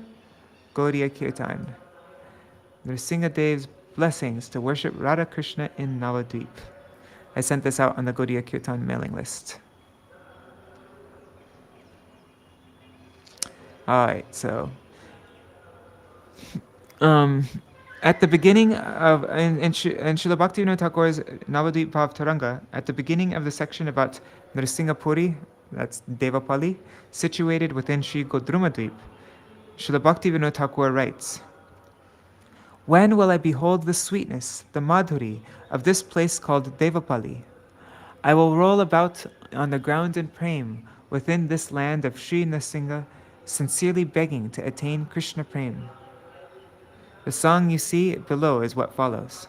Gaudiya Kirtan. Nṛsiṁhadev's blessings to worship Radha Krishna in Navadvip. I sent this out on the Gaudiya Kirtan mailing list. All right, so at the beginning of in Srila Bhaktivinoda Thakur's Navadvip Bhav Taranga, at the beginning of the section about Nrsinghapuri, that's Devapali, situated within Sri Godrumadvip, Srila Bhaktivinoda Thakur writes, "When will I behold the sweetness, the madhuri, of this place called Devapali? I will roll about on the ground in prem within this land of Sri Nrsimha, sincerely begging to attain Krishna Prem." The song you see below is what follows.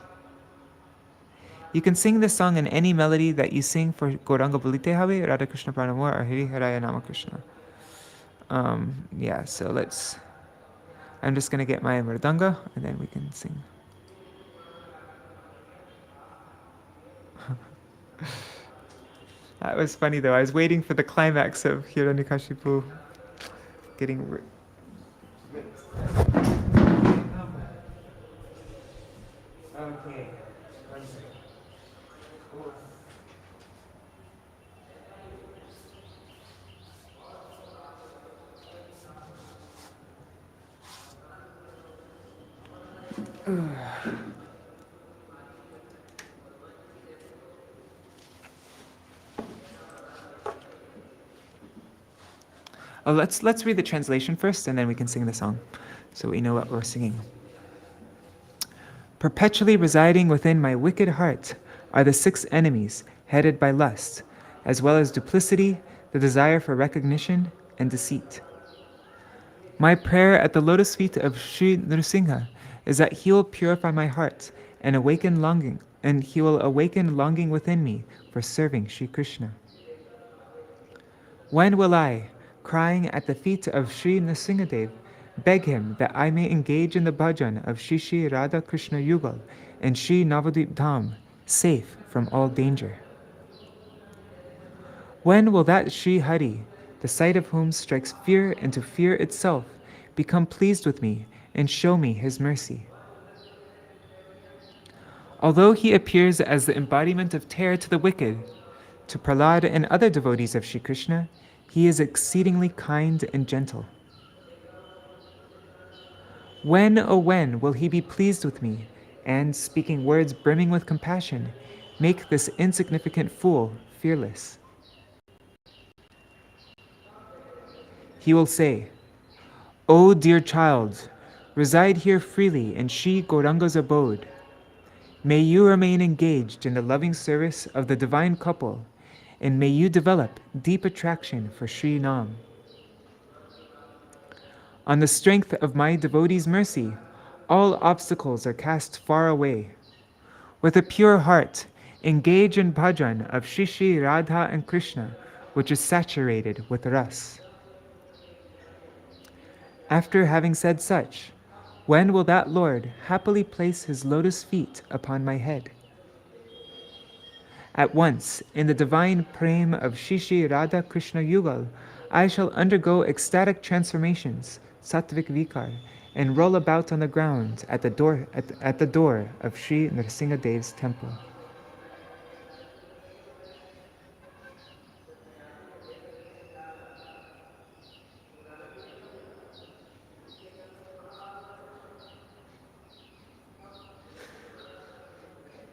You can sing this song in any melody that you sing for Gauranga Balite Have, Radha Krishna Pranamur, or Hari Haraya Nama Krishna. Yeah, so I'm just going to get my mridanga and then we can sing. That was funny though. I was waiting for the climax of Hiranyakashipu getting ripped. Okay. Oh, let's read the translation first, and then we can sing the song, so we know what we're singing. Perpetually residing within my wicked heart are the 6 enemies headed by lust, as well as duplicity, the desire for recognition, and deceit. My prayer at the lotus feet of Sri Nrsimha is that he will purify my heart and awaken longing, and he will awaken longing within me for serving Sri Krishna. When will I, crying at the feet of Sri Nṛsiṁhadeva, beg him that I may engage in the bhajan of Shri Shri Radha Krishna Yugal and Shri Navadvip Dham, safe from all danger? When will that Shri Hari, the sight of whom strikes fear into fear itself, become pleased with me and show me his mercy? Although he appears as the embodiment of terror to the wicked, to Prahlad and other devotees of Shri Krishna, he is exceedingly kind and gentle. When, oh when, will he be pleased with me, and, speaking words brimming with compassion, make this insignificant fool fearless? He will say, "O dear child, reside here freely in Shri Gauranga's abode. May you remain engaged in the loving service of the divine couple, and may you develop deep attraction for Sri Nam. On the strength of my devotee's mercy, all obstacles are cast far away. With a pure heart, engage in bhajan of Shri Shri Radha and Krishna, which is saturated with ras." After having said such, when will that Lord happily place his lotus feet upon my head? At once, in the divine prem of Shri Shri Radha Krishna Yugal, I shall undergo ecstatic transformations, sattvik vikar, and roll about on the ground at the door of Sri Nṛsiṁhadev's temple.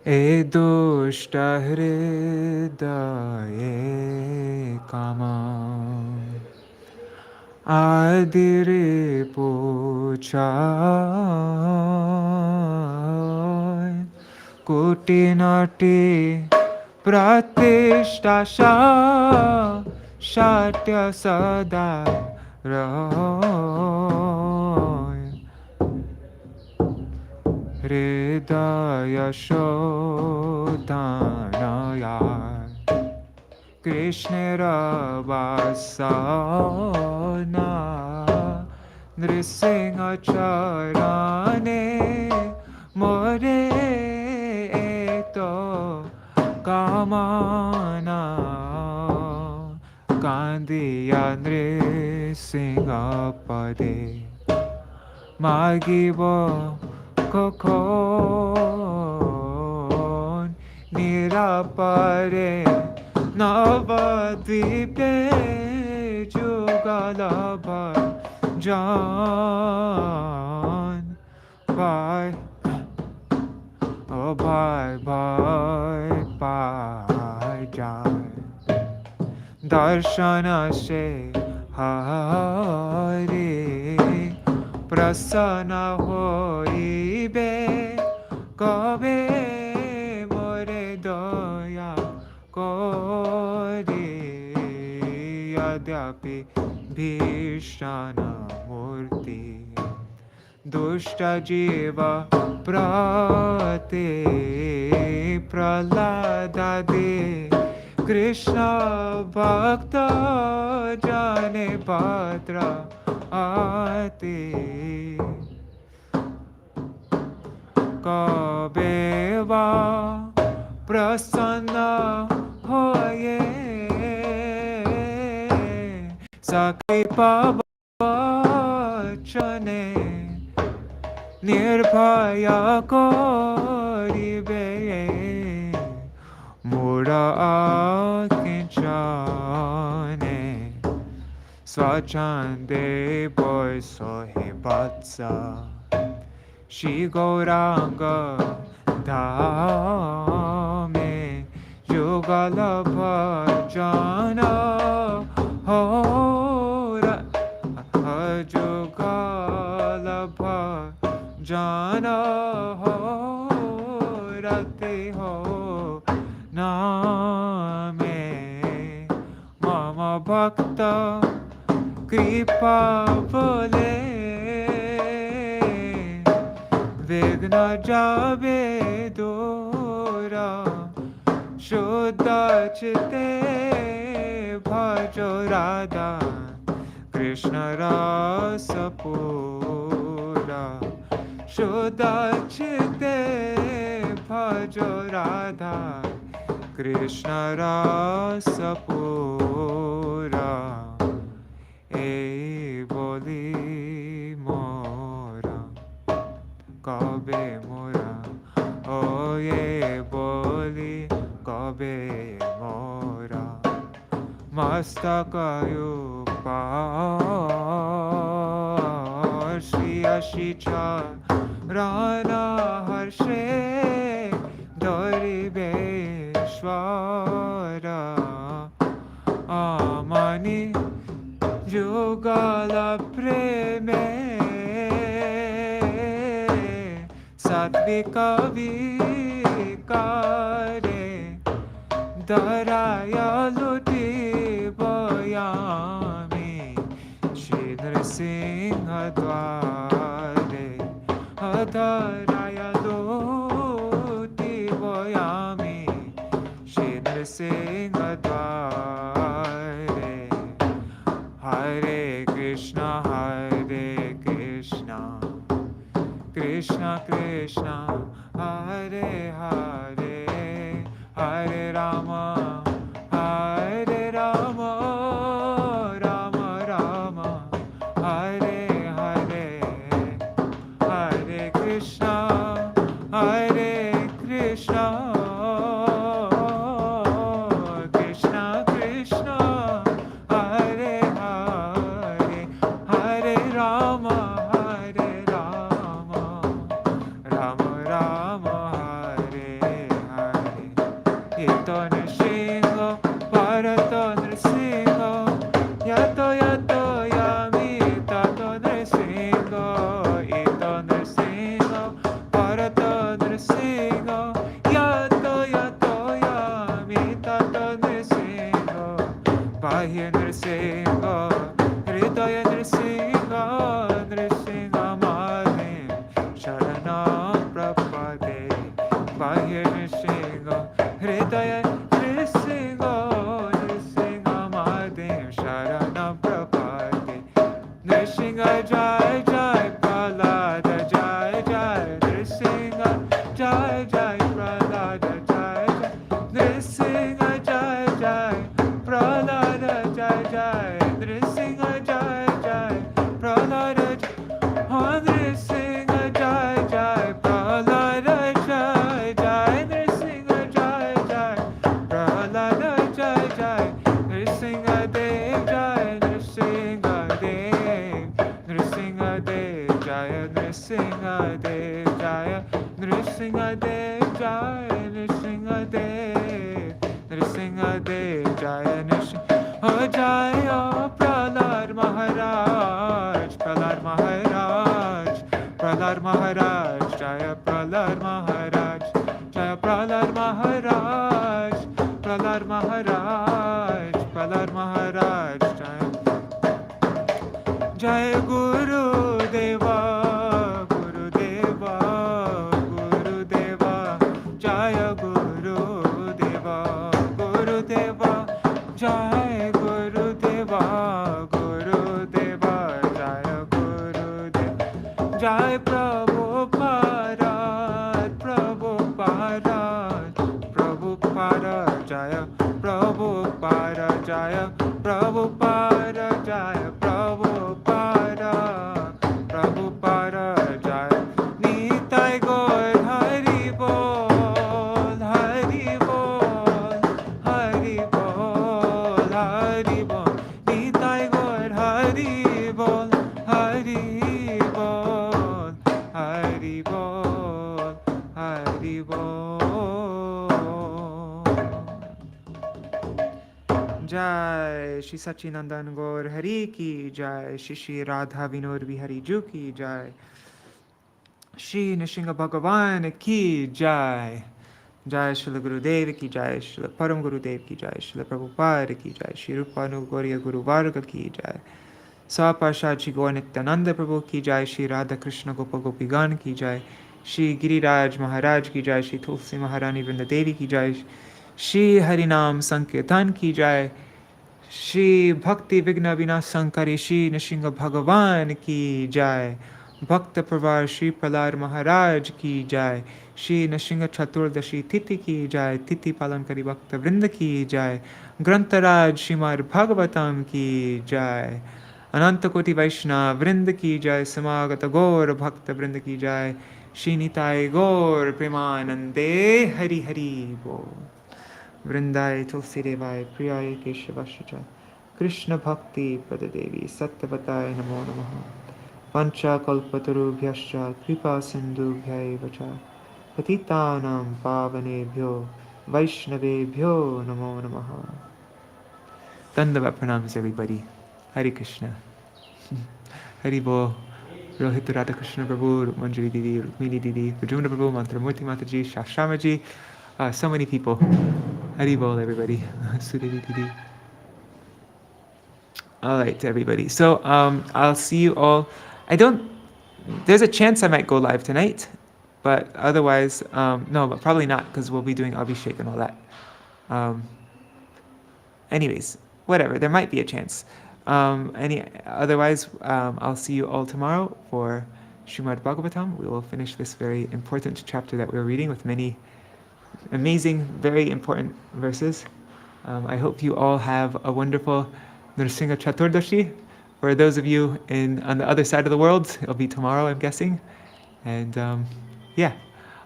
এ দুষ্ট হৃদয়ে কামা আদিরে পোছায় কোটি নাটি প্রতিষ্ঠা সত্য সদা রয় হৃদয় শোধনয়া কৃষ্ণের বাসনা নৃসিংহ চরণে মোরে তো কামনা কান্দিয়া নৃসিংহ পদে মাগিব কখন নিরাপরে নবদ্বীপে যুগল ভজন ভাই ও ভাই ভয় পাই যায় দর্শন সে হরে প্রসন্ন হইবে কবে মোরে দয়া করে यद्यपि भीषण मूर्ति दुष्ट जीव प्रते प्रहलादे कृष्ण भक्त जाने पात्र आते कबे वा प्रसन्न होए सकृपा वचने निर्भय करिबे मोर किंचने स्वच्छंदे बसहे वत्स श्री गौरांग धामे युगल भजन हो जुगल भजन हो रते हो नामे मम भक्त कृपा बोले विघ्न जावे दूरा शुद्ध चिते भजो राधा कृष्ण रस पूरा शुद्ध चिते भजो राधा कृष्ण रस पूरा ए बोली मोरा कबे मोरा ओ ये बोली कबे मोरा मस्तक श्री अशी चरण हर्षे दरिवेश्वर आमनि युगल प्रेमे सात्विक विकारे दराय लुटी बयामी श्री नृसिंह द्वारे अधराय लुटी बयामी श्री नृसिंह द्वारे हरे कृष्ण कृष्ण कृष्ण हरे हरे हरे राम राम राम हरे हरे हरे कृष्ण कृष्ण कृष्ण हरे हरे हरे राम राम राम हरे Nṛsiṁha, Bahya Nṛsiṁha, Hridaya Nṛsiṁha, Nṛsiṁhamadim Sharanam Prapade. Bahya Nṛsiṁha, Hridaya Nṛsiṁha, Nṛsiṁhamadim Sharanam Prapade. Nṛsiṁha Jai Jai Prahlada Jai Jai Nṛsiṁha Jai Jai Prahlada Jai Jai Nṛsiṁha Jai Jai Prahlada Jai Jai Nṛsiṁha Jai Jai Prahlada Jai Nṛsiṁha Jai Jai Prahlada Jai Jai Nṛsiṁha Jai Jai Prahlada Jai Jai Nṛsiṁhadev Jai Nṛsiṁhadev Nṛsiṁhadev Jaya Nṛsiṁhadev Jaya Nṛsiṁhadev Jaya Nṛsiṁhadev Nṛsiṁhadev Jaya Nṛsiṁha Jaya Prahlad Maharaj Prahlad Maharaj Prahlad Maharaj Jaya Prahlad Maharaj Jaya Prahlad Maharaj Prahlad Maharaj Prahlad Maharaj Jaya Jai Gurudeva, Gurudeva, Gurudeva, Jaya Gurudeva, Gurudeva, Jai Gurudeva, Gurudeva, Jaya Gurudeva, Jai Prabhupada, Prabhupada, Prabhupada, Jaya Prabhupada, Jaya Prabhupada, Jaya Prabhupada, Prabhupada, Jaya Nitai Gaur Hari Bol, Hari Bol, Hari Bol, Hari Bol, Nitai Gaur Hari Bol, Hari Bol, Hari Bol, Hari Bol. Jai Shri Sachinandan Gaur Hari Ki Jai, Shri Shri Radha Vinod Bihari Ju Ki Jai, Shri Nṛsiṁha Bhagavan Ki Jai, Jai Śrīla Gurudeva Ki Jai, Śrīla Param Gurudev Ki Jai, Śrīla Prabhupada Ki Jai, Shri Rupanugaurya Guru Varga Ki Jai, Saparshad Shri Gaur Nityananda Prabhu Ki Jai, Shri Radha Krishna Gopa Gopigan Ki Jai, Shri Giriraj Maharaj Ki Jai, Shri Tulsi Maharani Vrinda Devi Ki Jai, Shri Harinam Sankirtan Ki Jai, Shri Bhakti Vigna Vinasankari Shri Nṛsiṁha Bhagavan Ki Jai, Bhakta Pravar Shri Prahlad Maharaj Ki Jai, Shri Nṛsiṁha Chaturdashi Titi Ki Jai, Titi Palankari Bhakta Vrinda Ki Jai, Grantaraj Srimad Bhagavatam Ki Jai, Ananta Koti Vaishnava Vrinda Ki Jai, Samagata Gaur Bhakta Vrinda Ki Jai, Shri Nitai Gaur Premanande Hari Hari Bol. Vrindai Tulsi Devai Priyai Keshavashacha Krishna Bhakti Pradadevi Sattvatai Namo Namaha Pancha Kalpatarubhyascha Kripa Sindhubhyai Vacha Patitanam Pavanebhyo Vaishnavebhyo Namo Namaha. Dandavat pranams everybody. Hare Krishna. Hari Bol. Rohit Radha Krishna Prabhu, Manjari Didi, Rukmini Didi, Vajumna Prabhu, Mantramurti Mataji, Shashramaji. So many people. Hari Bol, everybody. Sudhiri Didi. All right, everybody. So I'll see you all. There's a chance I might go live tonight, but otherwise, no, but probably not because we'll be doing Abhishek and all that. Anyways, whatever, there might be a chance. Otherwise, I'll see you all tomorrow for Srimad Bhagavatam. We will finish this very important chapter that we're reading with many amazing, very important verses. I hope you all have a wonderful Nṛsiṁha Chaturdashi. For those of you on the other side of the world, it'll be tomorrow, I'm guessing. And yeah.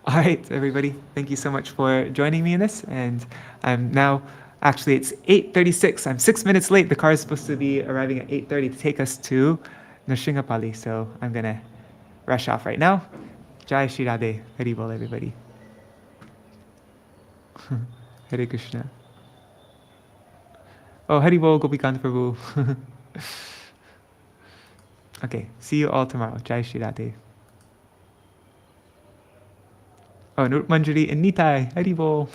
All right, everybody. Thank you so much for joining me in this. And I'm now, actually, it's 8:36. I'm 6 minutes late. The car is supposed to be arriving at 8:30 to take us to Nṛsiṁhapali. So I'm going to rush off right now. Jai Shri Radhe. Hari Bol, everybody. Hare Krishna. Oh, Hari Bol, Gopikant Prabhu. Okay, see you all tomorrow. Jai Shri Radhe. Oh, Nurut Manjari and Nitai. Hari Bol.